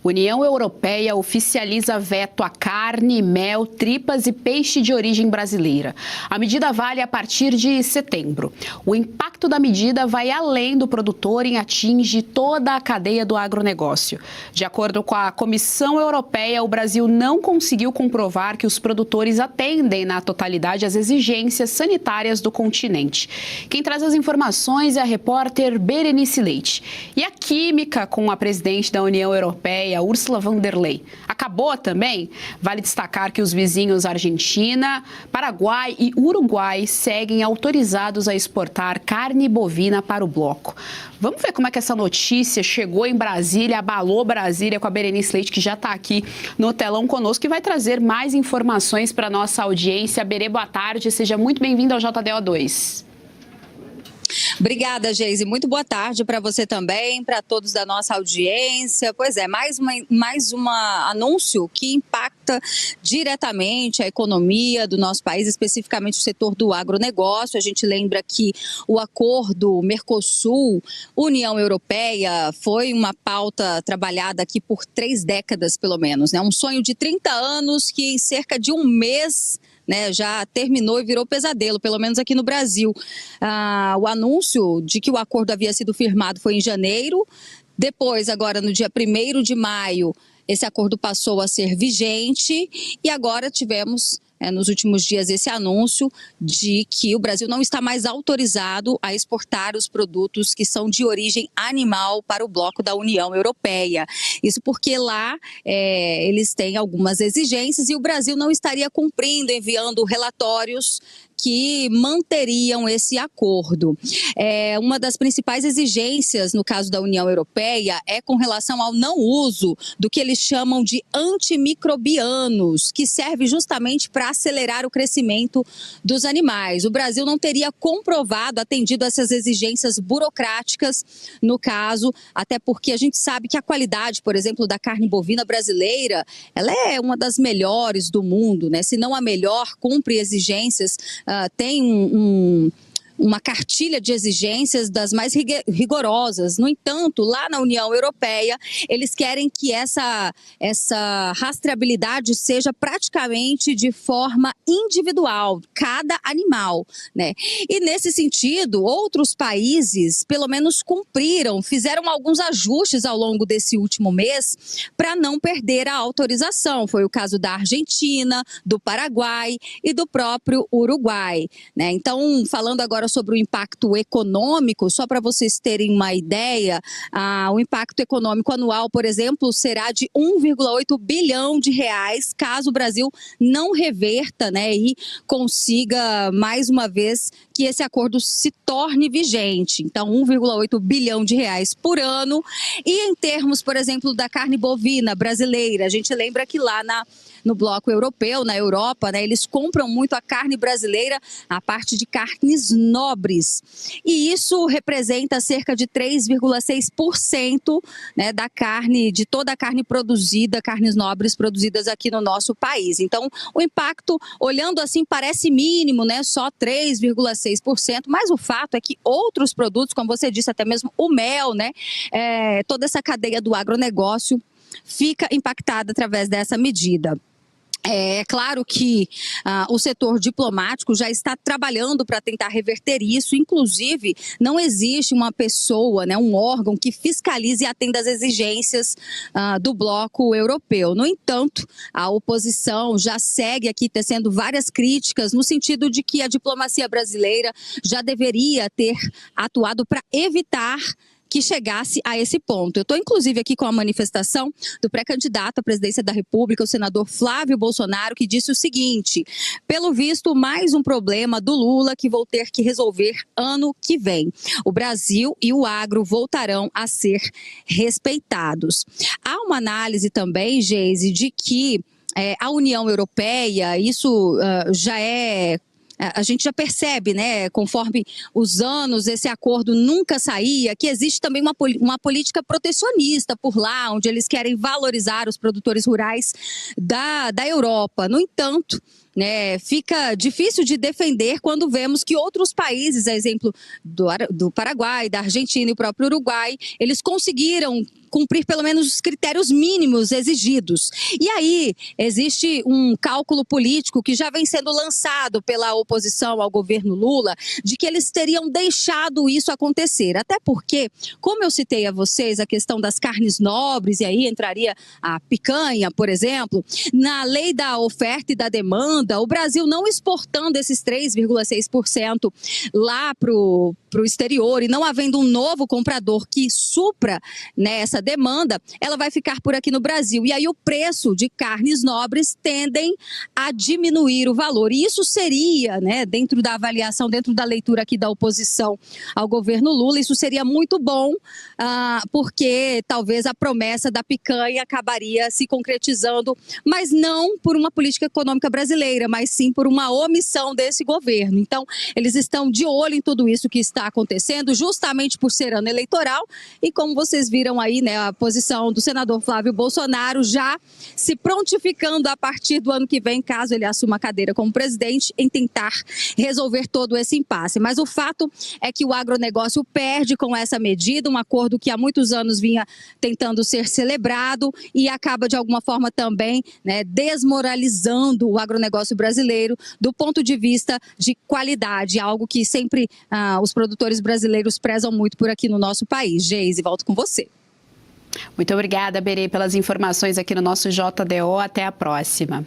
União Europeia oficializa veto a carne, mel, tripas e peixe de origem brasileira. A medida vale a partir de setembro. O impacto da medida vai além do produtor e atinge toda a cadeia do agronegócio. De acordo com a Comissão Europeia, o Brasil não conseguiu comprovar que os produtores atendem na totalidade às exigências sanitárias do continente. Quem traz as informações é a repórter Berenice Leite. E a química com a presidente da União Europeia, Ursula von der Leyen, acabou também? Vale destacar que os vizinhos Argentina, Paraguai e Uruguai seguem autorizados a exportar carne bovina para o bloco. Vamos ver como é que essa notícia chegou em Brasília, abalou Brasília, com a Berenice Leite, que já está aqui no telão conosco e vai trazer mais informações para a nossa audiência. Berê, boa tarde, seja muito bem-vinda ao JDO2. Obrigada, Geise. Muito boa tarde para você também, para todos da nossa audiência. Pois é, mais um anúncio que impacta diretamente a economia do nosso país, especificamente o setor do agronegócio. A gente lembra que o acordo Mercosul-União Europeia foi uma pauta trabalhada aqui por 3 décadas, pelo menos, né? Um sonho de 30 anos que em cerca de um mês, né, já terminou e virou pesadelo, pelo menos aqui no Brasil. O anúncio de que o acordo havia sido firmado foi em janeiro. Depois, agora no dia 1º de maio, esse acordo passou a ser vigente e agora tivemos, nos últimos dias, esse anúncio de que o Brasil não está mais autorizado a exportar os produtos que são de origem animal para o bloco da União Europeia. Isso porque lá eles têm algumas exigências e o Brasil não estaria cumprindo, enviando relatórios que manteriam esse acordo. Uma das principais exigências, no caso da União Europeia, é com relação ao não uso do que eles chamam de antimicrobianos, que serve justamente para acelerar o crescimento dos animais. O Brasil não teria comprovado, atendido essas exigências burocráticas, no caso, até porque a gente sabe que a qualidade, por exemplo, da carne bovina brasileira, ela é uma das melhores do mundo, né? Se não a melhor, cumpre exigências, tem uma cartilha de exigências das mais rigorosas. No entanto, lá na União Europeia, eles querem que essa rastreabilidade seja praticamente de forma individual, cada animal, né? E nesse sentido, outros países, pelo menos cumpriram, fizeram alguns ajustes ao longo desse último mês para não perder a autorização. Foi o caso da Argentina, do Paraguai e do próprio Uruguai, né? Então, falando agora sobre o impacto econômico, só para vocês terem uma ideia, o impacto econômico anual, por exemplo, será de 1,8 bilhão de reais, caso o Brasil não reverta, né, e consiga mais uma vez que esse acordo se torne vigente. Então, 1,8 bilhão de reais por ano. E em termos, por exemplo, da carne bovina brasileira, a gente lembra que lá no bloco europeu, na Europa, né, eles compram muito a carne brasileira, a parte de carnes nobres. E isso representa cerca de 3,6%, né, da carne, de toda a carne produzida, carnes nobres produzidas aqui no nosso país. Então, o impacto, olhando assim, parece mínimo, né, só 3,6%, mas o fato é que outros produtos, como você disse, até mesmo o mel, né, toda essa cadeia do agronegócio fica impactada através dessa medida. É claro que o setor diplomático já está trabalhando para tentar reverter isso. Inclusive, não existe uma pessoa, né, um órgão que fiscalize e atenda às exigências do bloco europeu. No entanto, a oposição já segue aqui tecendo várias críticas no sentido de que a diplomacia brasileira já deveria ter atuado para evitar que chegasse a esse ponto. Eu estou, inclusive, aqui com a manifestação do pré-candidato à presidência da República, o senador Flávio Bolsonaro, que disse o seguinte: pelo visto, mais um problema do Lula que vou ter que resolver ano que vem. O Brasil e o agro voltarão a ser respeitados. Há uma análise também, Geise, de que a União Europeia, isso a gente já percebe, né, conforme os anos, esse acordo nunca saía, que existe também uma política protecionista por lá, onde eles querem valorizar os produtores rurais da Europa. No entanto, né, fica difícil de defender quando vemos que outros países, a exemplo do Paraguai, da Argentina e o próprio Uruguai, eles conseguiram cumprir pelo menos os critérios mínimos exigidos. E aí existe um cálculo político que já vem sendo lançado pela oposição ao governo Lula, de que eles teriam deixado isso acontecer. Até porque, como eu citei a vocês, a questão das carnes nobres, e aí entraria a picanha, por exemplo, na lei da oferta e da demanda, o Brasil não exportando esses 3,6% lá para o exterior e não havendo um novo comprador que supra, né, essa demanda, ela vai ficar por aqui no Brasil. E aí o preço de carnes nobres tendem a diminuir o valor. E isso seria, né, dentro da avaliação, dentro da leitura aqui da oposição ao governo Lula, isso seria muito bom, porque talvez a promessa da picanha acabaria se concretizando, mas não por uma política econômica brasileira, mas sim por uma omissão desse governo. Então, eles estão de olho em tudo isso que está acontecendo, justamente por ser ano eleitoral, e como vocês viram aí, né, a posição do senador Flávio Bolsonaro já se prontificando a partir do ano que vem, caso ele assuma a cadeira como presidente, em tentar resolver todo esse impasse. Mas o fato é que o agronegócio perde com essa medida, um acordo que há muitos anos vinha tentando ser celebrado e acaba de alguma forma também, né, desmoralizando o agronegócio brasileiro do ponto de vista de qualidade, algo que sempre os produtores brasileiros prezam muito por aqui no nosso país. Geise, volto com você. Muito obrigada, Berê, pelas informações aqui no nosso JDO. Até a próxima.